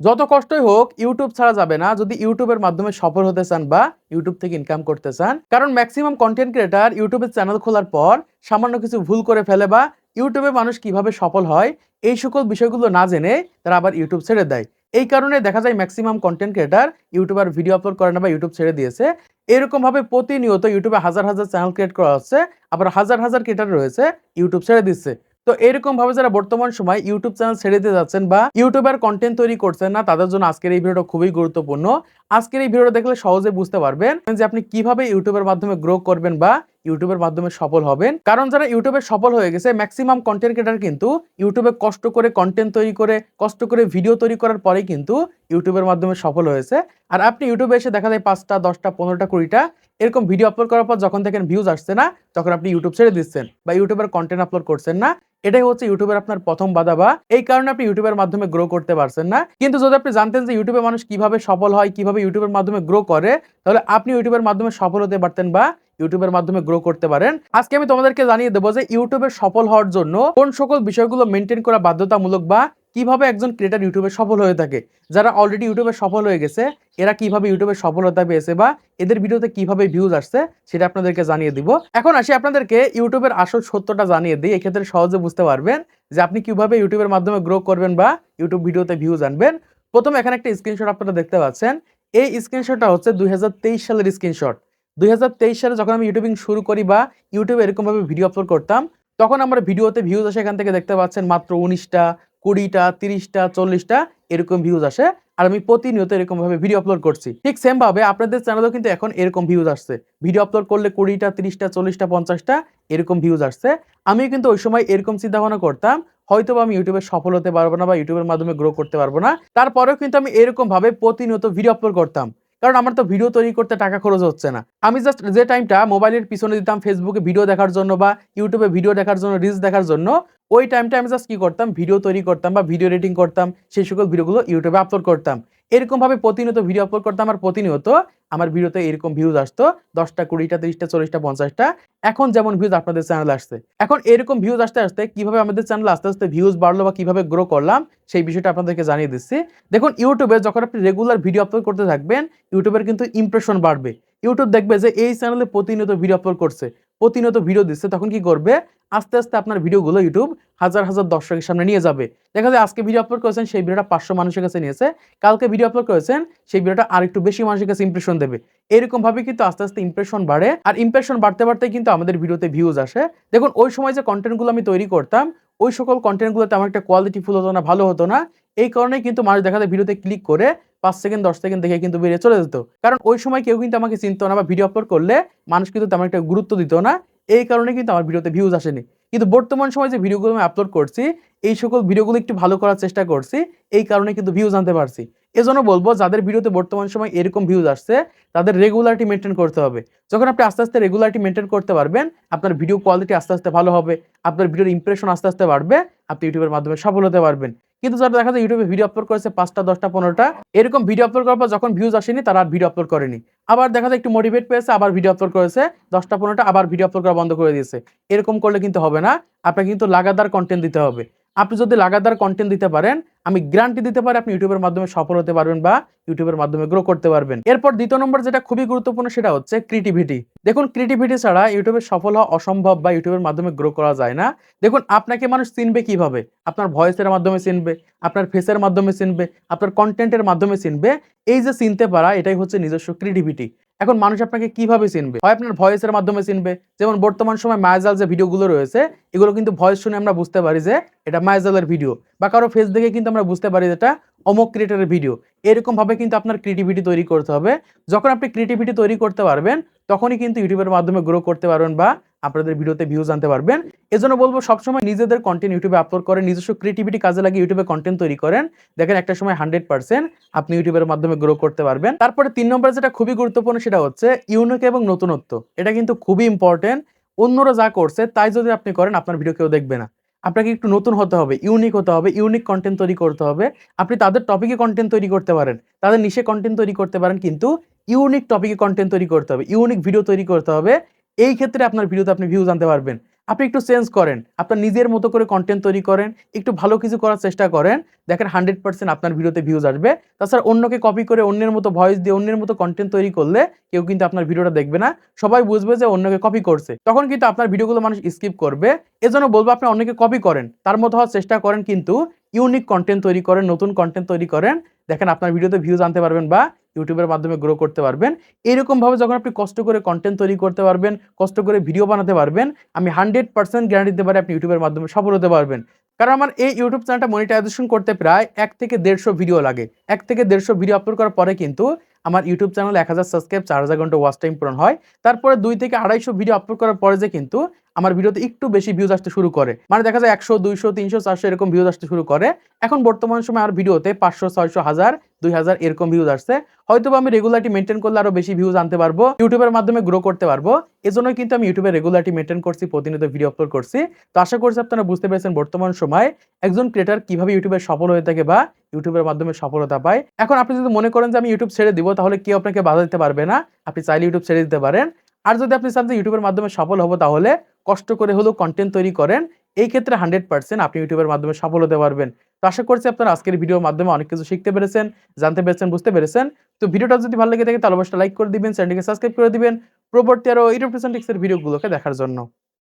যত কষ্টই হোক ইউটিউব ছাড়া যাবে না যদি ইউটিউবের মাধ্যমে সফল হতে চান বা ইউটিউব থেকে ইনকাম করতে চান। কারণ ম্যাক্সিমাম কন্টেন্ট ক্রিয়েটর ইউটিউবের চ্যানেল খোলার পর সামান্য কিছু ভুল করে ফেলে বা ইউটিউবে মানুষ কিভাবে সফল হয় এই সকল বিষয়গুলো না জেনে তারা আবার ইউটিউব ছেড়ে দেয়। এই কারণে দেখা যায় maximum content creator YouTuber video upload করে না বা ইউটিউব ছেড়ে দিয়েছে। এরকম ভাবে প্রতিনিয়ত ইউটিউবে হাজার হাজার চ্যানেল ক্রিয়েট করা হচ্ছে, আবার হাজার হাজার ক্রিয়েটর রয়েছে ইউটিউব ছেড়ে দিচ্ছে। তো এরকম ভাবে যারা বর্তমান সময় ইউটিউব চ্যানেল ছেড়ে দিতে যাচ্ছেন বা ইউটিউবার কন্টেন্ট তৈরি করছেন না, তাদের জন্য আজকের এই ভিডিওটা খুবই গুরুত্বপূর্ণ। আজকের এই ভিডিওটা দেখলে সহজে বুঝতে পারবেন যে আপনি কিভাবে ইউটিউবের মাধ্যমে গ্রো করবেন বা ইউটিউবের মাধ্যমে সফল হবেন। কারণ যারা ইউটিউবে সফল হয়ে গেছে ম্যাক্সিমাম কন্টেন্ট ক্রিয়েটর কিন্তু ইউটিউবে কষ্ট করে কন্টেন্ট তৈরি করে, কষ্ট করে ভিডিও তৈরি করার পরেই কিন্তু ইউটিউবের মাধ্যমে সফল হয়েছে। আর আপনি ইউটিউবে এসে দেখা যায় 5টা 10টা 15টা 20টা এরকম ভিডিও আপলোড করার পর যখন দেখেন ভিউজ আসছে না, তখন আপনি ইউটিউব ছেড়ে দিচ্ছেন বা ইউটিউবের কন্টেন্ট আপলোড করছেন না। এটাই হচ্ছে ইউটিউবের আপনার প্রথম বাধা বা এই কারণে আপনি ইউটিউবের মাধ্যমে গ্রো করতে পারছেন না। কিন্তু যদি আপনি জানতেন যে ইউটিউবে মানুষ কিভাবে সফল হয়, কিভাবে ইউটিউবের মাধ্যমে গ্রো করে, তাহলে আপনি ইউটিউবের মাধ্যমে সফল হতে পারতেন বা ইউটিউবের মাধ্যমে গ্রো করতে পারেন। আজকে আমি তোমাদেরকে জানিয়ে দেবো যে ইউটিউবে সফল হওয়ার জন্য কোন সকল বিষয়গুলো মেনটেন করা বাধ্যতামূলক বা কিভাবে একজন ক্রিয়েটর ইউটিউবে সফল হয়ে থাকে। যারা অলরেডি ইউটিউবে সফল হয়ে গেছে এরা কিভাবে ইউটিউবে সফলতা পেয়েছে বা এদের ভিডিওতে কিভাবে ভিউজ আসছে সেটা আপনাদেরকে জানিয়ে দিব। এখন আসি আপনাদেরকে ইউটিউবের আসল সত্যটা জানিয়ে দিই, এক্ষেত্রে সহজে বুঝতে পারবেন যে আপনি কিভাবে ইউটিউবের মাধ্যমে গ্রো করবেন বা ইউটিউব ভিডিওতে ভিউজ আনবেন। প্রথমে এখানে একটা স্ক্রিনশট আপনারা দেখতে পাচ্ছেন। এই স্ক্রিনশটটা হচ্ছে 2023 সালের স্ক্রিনশট। 2023 সালে যখন আমি ইউটিউবিং শুরু করি বা ইউটিউবে এরকমভাবে ভিডিও আপলোড করতাম, তখন আমার ভিডিওতে ভিউজ আসে এখান থেকে দেখতে পাচ্ছেন মাত্র 19টা 20টা 30টা 40টা এরকম ভিউজ আসে। আর আমি প্রতিনিয়ত এরকমভাবে ভিডিও আপলোড করছি। ঠিক সেম ভাবে আপনাদের চ্যানেলেও কিন্তু এখন এরকম ভিউজ আসছে। ভিডিও আপলোড করলে 20টা 30টা 40টা 50টা এরকম ভিউজ আসছে। আমিও কিন্তু ওই সময় এরকম চিন্তা ভাবনা করতাম, হয়তোবা আমি ইউটিউবে সফল হতে পারবো না বা ইউটিউবের মাধ্যমে গ্রো করতে পারবো না। তারপরেও কিন্তু আমি এরকমভাবে প্রতিনিয়ত ভিডিও আপলোড করতাম। কারণ আমার তো ভিডিও তৈরি করতে টাকা খরচ হচ্ছে না। আমি জাস্ট যে টাইমটা মোবাইলের পিছনে দিতাম ফেসবুকে ভিডিও দেখার জন্য বা ইউটিউবে ভিডিও দেখার জন্য, রিলস দেখার জন্য, ওই টাইমটা আমি জাস্ট কি করতাম, ভিডিও তৈরি করতাম বা ভিডিও এডিটিং করতাম। সেই সকল ভিডিওগুলো ইউটিউবে আপলোড করতাম। এরকমভাবে প্রতিনিয়ত ভিডিও আপলোড করতাম আর প্রতিনিয়ত আমার ভিডিওতে এরকম ভিউজ আসতো 10টা 20টা 30টা 40টা 50টা। এখন যেমন ভিউজ আপনাদের চ্যানেলে আসছে। এখন এরকম ভিউজ আসতে আসতে কিভাবে আমাদের চ্যানেলে আস্তে আস্তে ভিউজ বাড়লো বা কিভাবে গ্রো করলাম সেই বিষয়টা আপনাদেরকে জানিয়ে দিচ্ছি। দেখুন ইউটিউবে যখন আপনি রেগুলার ভিডিও আপলোড করতে থাকবেন ইউটিউবের কিন্তু ইমপ্রেশন বাড়বে। ইউটিউব দেখবে যে এই চ্যানেলে প্রতিনিয়ত ভিডিও আপলোড করছে, প্রতিনিয়ত ভিডিও দিচ্ছে, তখন কি করবে, আস্তে আস্তে আপনার ভিডিওগুলো ইউটিউব হাজার হাজার দর্শকের সামনে নিয়ে যাবে। দেখা যায় আজকে ভিডিও আপলোড করেছেন সেই ভিডিওটা 500 মানুষের কাছে নিয়েছে, কালকে ভিডিও আপলোড করেছেন সেই ভিডিওটা আরেকটু বেশি মানুষের কাছে ইমপ্রেশন দেবে। এরকম ভাবে কিন্তু আস্তে আস্তে ইমপ্রেশন বাড়ে আর ইমপ্রেশন বাড়তে বাড়তে কিন্তু আমাদের ভিডিওতে ভিউজ আসে। দেখুন ওই সময় যে কন্টেন্টগুলো আমি তৈরি করতাম ওই সকল কন্টেন্টগুলো তেমন একটা কোয়ালিটি ফুল হতো না, ভালো হতো না। এই কারণেই কিন্তু মানুষ দেখা যায় ভিডিওতে ক্লিক করে 5 সেকেন্ড 10 সেকেন্ড দেখে কিন্তু বেরিয়ে চলে যেত। কারণ ওই সময় কেউ কিন্তু আমাকে চিনতো না বা ভিডিও আপলোড করলে মানুষ কিন্তু তেমন একটা গুরুত্ব দিত না। এই কারণে কিন্তু আমার ভিডিওতে ভিউজ আসেনি। কিন্তু বর্তমান সময়ে যে ভিডিওগুলো আমি আপলোড করছি এই সকল ভিডিওগুলো একটু ভালো করার চেষ্টা করছি, এই কারণে কিন্তু ভিউজ আনতে পারছি। এজন্য বলবো যাদের ভিডিওতে বর্তমান সময় এরকম ভিউজ আসছে তাদের রেগুলারিটি মেইনটেইন করতে হবে। যখন আপনি আস্তে আস্তে রেগুলারিটি মেইনটেইন করতে পারবেন, আপনার ভিডিও কোয়ালিটি আস্তে আস্তে ভালো হবে, আপনার ভিডিওর ইমপ্রেশন আস্তে আস্তে বাড়বে, আপনি ইউটিউবের মাধ্যমে সফল হতে পারবেন। কিন্তু যারা দেখা যায় ইউটিউবে ভিডিও আপলোড করেছে 5টা 10টা 15টা এরকম ভিডিও আপলোড করার পর যখন ভিউজ আসেনি তারা আর ভিডিও আপলোড করেনি। আবার দেখা যায় একটু মোটিভেট পেয়েছে আবার ভিডিও আপলোড করেছে 10টা 15টা আবার ভিডিও আপলোড করা বন্ধ করে দিয়েছে। এরকম করলে কিন্তু হবে না। আপনাকে কিন্তু লাগাতার কন্টেন্ট দিতে হবে। আপনি যদি লাগাতার কন্টেন্ট দিতে পারেন আমি গ্যারান্টি দিতে পারি আপনি ইউটিউবের মাধ্যমে সফল হতে পারবেন বা ইউটিউবের মাধ্যমে গ্রো করতে পারবেন। এরপর দ্বিতীয় নম্বর যেটা খুবই গুরুত্বপূর্ণ সেটা হচ্ছে ক্রিয়েটিভিটি। দেখুন ক্রিয়েটিভিটি ছাড়া ইউটিউবে সফল হওয়া অসম্ভব বা ইউটিউবের মাধ্যমে গ্রো করা যায় না। দেখুন আপনাকে মানুষ চিনবে কিভাবে? আপনার ভয়েসের মাধ্যমে চিনবে, আপনার ফেসের মাধ্যমে চিনবে, আপনার কন্টেন্টের মাধ্যমে চিনবে। এই যে চিনতে পারা এটাই হচ্ছে নিজস্ব ক্রিয়েটিভিটি। এখন মানুষ আপনাকে কিভাবে চিনবে? হয় আপনার ভয়েসের মাধ্যমে চিনবে। যেমন বর্তমান সময় মায়াজাল যে ভিডিওগুলো রয়েছে এগুলো কিন্তু ভয়েস শুনে আমরা বুঝতে পারি যে এটা মায়াজালের ভিডিও বা কারো ফেস দেখে কিন্তু আমরা বুঝতে পারি যে এটা অমুক ক্রিয়েটরের ভিডিও। এরকম ভাবে কিন্তু আপনার ক্রিয়েটিভিটি তৈরি করতে হবে। যখন আপনি ক্রিয়েটিভিটি তৈরি করতে পারবেন তখনই কিন্তু ইউটিউবের মাধ্যমে গ্রো করতে পারবেন বা আপনাদের ভিডিওতে ভিউজ আনতে পারবেন। এজন্য বলবো সবসময় নিজেদের কন্টেন্ট ইউটিউবে আপলোড করেন, নিজস্ব ক্রিয়েটিভিটি কাজে লাগিয়ে ইউটিউবে কন্টেন্ট তৈরি করেন। দেখেন একটা সময় 100% আপনি ইউটিউবের মাধ্যমে গ্রো করতে পারবেন। তারপরে 3 নম্বরে যেটা খুবই গুরুত্বপূর্ণ সেটা হচ্ছে ইউনিক এবং নতুনত্ব। এটা কিন্তু খুবই ইম্পর্টেন্ট। অন্যরা যা করছে তাই যদি আপনি করেন আপনার ভিডিও কেউ দেখবে না। আপনাকে একটু নতুন হতে হবে, ইউনিক হতে হবে, ইউনিক কনটেন্ট তৈরি করতে হবে। আপনি তাদের টপিকে কনটেন্ট তৈরি করতে পারেন, তাদের নিশে কনটেন্ট তৈরি করতে পারেন, কিন্তু ইউনিক টপিকে কনটেন্ট তৈরি করতে হবে, ইউনিক ভিডিও তৈরি করতে হবে। এই ক্ষেত্রে আপনার ভিডিওতে আপনি ভিউজ আনতে পারবেন। আপনি একটু চেঞ্জ করেন। আপনার নিজের মতো করে কনটেন্ট তৈরি করেন। একটু ভালো কিছু করার চেষ্টা করেন। দেখেন 100% আপনার ভিডিওতে ভিউজ আসবে। তাছাড়া অন্যকে কপি করে অন্যের মতো ভয়েস দিয়ে অন্যের মতো কনটেন্ট তৈরি করলে কেউ কিন্তু আপনার ভিডিওটা দেখবে না। সবাই বুঝবে যে অন্যকে কপি করছে। তখন কিন্তু আপনার ভিডিওগুলো মানুষ স্কিপ করবে। এজন্য বলব আপনি অন্যকে কপি করেন। তার মতো হওয়ার চেষ্টা করেন কিন্তু ইউনিক কনটেন্ট তৈরি করেন, নতুন কনটেন্ট তৈরি করেন। দেখেন আপনার ভিডিওতে ভিউজ আনতে পারবেন বা YouTube এর মাধ্যমে গ্রো করতে পারবেন। এরকমভাবে যখন আপনি কষ্ট করে কনটেন্ট তৈরি করতে পারবেন, কষ্ট করে ভিডিও বানাতে পারবেন, আমি 100% গ্যারান্টি দিতে পারি আপনি YouTube এর মাধ্যমে সফল হতে পারবেন। কারণ আমার এই YouTube চ্যানেলটা মনিটাইজেশন করতে প্রায় ১ থেকে ১৫০ ভিডিও লাগে। ১ থেকে ১৫০ ভিডিও আপলোড করার পরে কিন্তু আমার YouTube চ্যানেলে ১০০০ সাবস্ক্রাইব, ৪০০০ ঘন্টা ওয়াচ টাইম পূরণ হয়। তারপরে ২ থেকে ২৫০ ভিডিও আপলোড করার পরে যে কিন্তু আমার ভিডিওতে একটু বেশি ভিউজ আসতে শুরু করে। মানে দেখা যায় ১০০, ২০০, ৩০০, ৪০০ এরকম ভিউজ আসতে শুরু করে। এখন বর্তমান সময়ে আমার ভিডিওতে ৫০০, ৬০০, ১০০০, ২০০০ এরকম ভিউজ আসছে। হয়তোবা আমি রেগুলারিটি মেইনটেইন করলে আরো বেশি ভিউজ আনতে পারবো। YouTube এর মাধ্যমে গ্রো করতে পারবো। এজন্যই কিন্তু আমি YouTube এ রেগুলারিটি মেইনটেইন করছি, প্রতিনিয়ত ভিডিও আপলোড করছি। তো আশা করছি আপনারা বুঝতে পেরেছেন বর্তমান সময়ে একজন ক্রিয়েটর কিভাবে YouTube এ সফল হয়ে থাকে বা YouTube এর মাধ্যমে সফলতা পায়। এখন আপনি যদি মনে করেন যে আমি YouTube ছেড়ে দিব তাহলে কেউ আপনাকে বাধা দিতে পারবে না। আপনি চাইলে YouTube ছেড়ে দিতে পারেন। আর যদি আপনি চান যে YouTube এর মাধ্যমে সফল হবো তাহলে কষ্ট করে হলেও কনটেন্ট তৈরি করেন। এই ক্ষেত্রে 100% আপনি YouTube এর মাধ্যমে সফল হতে পারবেন। তো আশা করছি আপনারা আজকের ভিডিওর মাধ্যমে অনেক কিছু শিখতে পেরেছেন, জানতে পেরেছেন, বুঝতে পেরেছেন। তো ভিডিওটা যদি ভালো লেগে থাকে তাহলে অবশ্যই লাইক করে দিবেন, চ্যানেলটিকে সাবস্ক্রাইব করে দিবেন। পরবর্তী আরো ইউটিউব টিপস এর ভিডিওগুলোকে দেখার জন্য।